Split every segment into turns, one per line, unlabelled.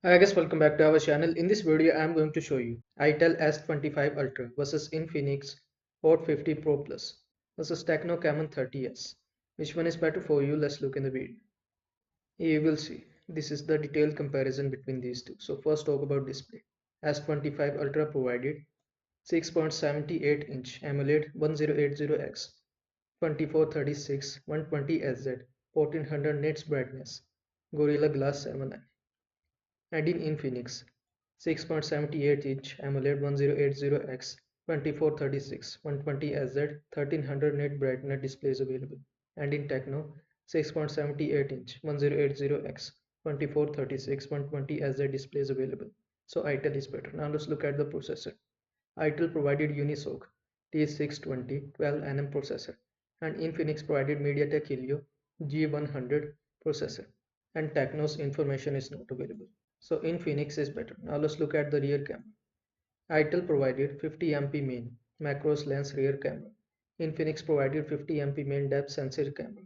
Hi guys, welcome back to our channel. In this video, I am going to show you Itel S25 Ultra versus Infinix Hot 50 Pro Plus versus Tecno Camon 30s. Which one is better for you? Let's look in the video. You will see. This is the detailed comparison between these two. So first talk about display. S25 Ultra provided 6.78-inch AMOLED 1080x 2436 120 Hz 1400 nits brightness Gorilla Glass 7 and in Infinix 6.78-inch AMOLED 1080x 2436 120Hz 1300 nit brightness displays available, and in Tecno 6.78-inch 1080x 2436 120Hz displays available. So Itel is better. Now let's look at the processor. Itel provided Unisoc T620 12nm processor, and Infinix provided MediaTek Helio G100 processor, and Tecno's information is not available. So Infinix is better. Now let's look at the rear camera. Itel provided 50MP main macros lens rear camera. Infinix provided 50MP main depth sensor camera,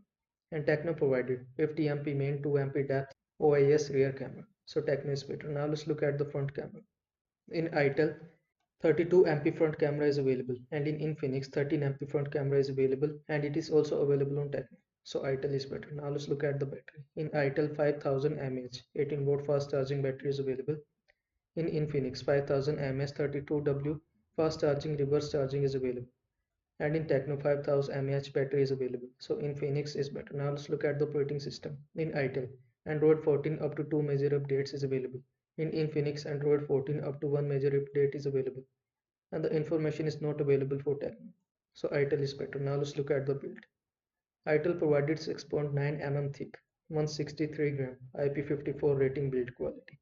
and Tecno provided 50MP main 2MP depth OIS rear camera. So Tecno is better. Now let's look at the front camera. In Itel, 32MP front camera is available, and in Infinix 13MP front camera is available, and it is also available on Tecno. So Itel is better. Now let's look at the battery. In Itel, 5000 mAh 18 volt fast charging battery is available. In Infinix, 5000 mAh 32W fast charging reverse charging is available, and in Tecno 5000 mAh battery is available. So Infinix is better. Now let's look at the operating system. In Itel, Android 14 up to 2 major updates is available. In Infinix, Android 14 up to 1 major update is available, and the information is not available for Tecno. So Itel is better. Now let's look at the build. Itel provided 6.9 mm thick, 163 gram IP54 rating build quality,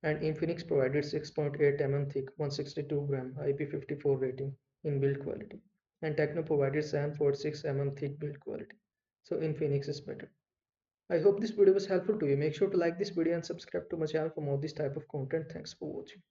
and Infinix provided 6.8 mm thick, 162 gram IP54 rating in build quality, and Tecno provided 7.6 mm thick build quality. So Infinix is better. I hope this video was helpful to you. Make sure to like this video and subscribe to my channel for more this type of content. Thanks for watching.